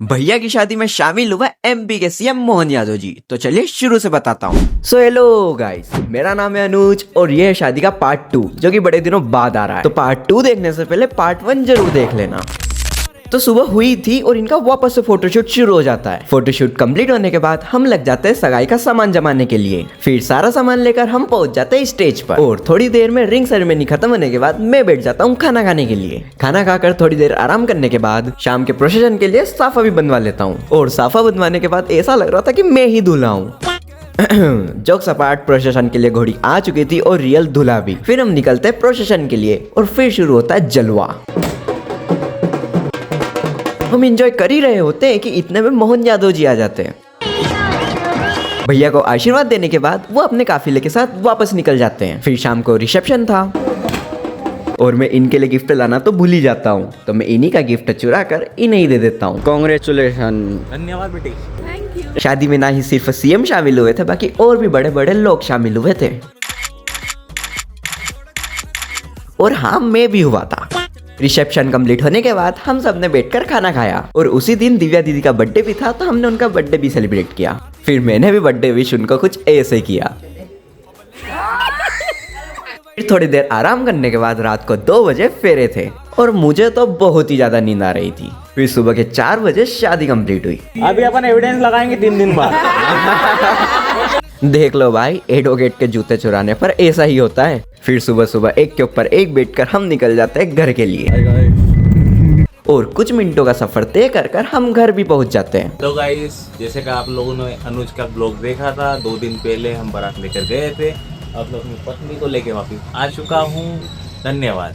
भैया की शादी में शामिल हुआ एमपी के सीएम मोहन यादव जी। तो चलिए शुरू से बताता हूँ। सो हेलो गाइस, मेरा नाम है अनुज और ये है शादी का पार्ट 2 जो कि बड़े दिनों बाद आ रहा है। तो पार्ट 2 देखने से पहले पार्ट 1 जरूर देख लेना। तो सुबह हुई थी और इनका वापस से फोटोशूट शुरू हो जाता है। फोटोशूट कंप्लीट होने के बाद हम लग जाते हैं सगाई का सामान जमाने के लिए। फिर सारा सामान लेकर हम पहुंच जाते हैं स्टेज पर और थोड़ी देर में रिंग सेरेमनी खत्म होने के बाद मैं बैठ जाता हूँ खाना खाने के लिए। खाना खाकर थोड़ी देर आराम करने के बाद शाम के प्रोसेशन के लिए साफा भी बनवा लेता हूँ और साफा बनवाने के बाद ऐसा लग रहा था कि मैं ही दूल्हा हूँ। जोक्स अपार्ट, प्रोसेशन के लिए घोड़ी आ चुकी थी और रियल दूल्हा भी। फिर हम निकलते हैं प्रोसेशन के लिए और फिर शुरू होता है जलवा। हम एंजॉय कर ही रहे होते हैं कि इतने में मोहन यादव जी आ जाते हैं। भैया को आशीर्वाद देने के बाद वो अपने काफिले के साथ वापस निकल जाते हैं। फिर शाम को रिसेप्शन था और मैं इनके लिए गिफ्ट लाना तो भूल ही जाता हूँ, तो मैं इन्हीं का गिफ्ट चुरा कर इन्हें ही दे देता हूँ। कांग्रेचुलेशन, धन्यवाद बेटी। शादी में ना ही सिर्फ सीएम शामिल हुए थे, बाकी और भी बड़े बड़े लोग शामिल हुए थे। और हाँ, मैं भी हुआ था। रिसेप्शन कंप्लीट होने के बाद हम सब ने बैठकर खाना खाया और उसी दिन दिव्या दीदी का बर्थडे भी था, तो हमने उनका बर्थडे भी सेलिब्रेट किया। फिर मैंने भी बर्थडे विश उनको कुछ ऐसे किया। फिर थोड़ी देर आराम करने के बाद रात को 2 बजे फेरे थे और मुझे तो बहुत ही ज्यादा नींद आ रही थी। फिर सुबह के 4 बजे शादी कंप्लीट हुई। अभी अपन एविडेंस लगाएंगे 3 दिन बाद। देख लो भाई, एडवोकेट के जूते चुराने पर ऐसा ही होता है। फिर सुबह सुबह एक के ऊपर एक बैठकर हम निकल जाते हैं घर के लिए और कुछ मिनटों का सफर तय कर हम घर भी पहुंच जाते हैं। तो गाइस, जैसे कि आप लोगों ने अनुज का ब्लॉग देखा था, 2 दिन पहले हम बारात लेकर गए थे। अब लोग अपनी पत्नी को लेके वापस आ चुका हूँ। धन्यवाद।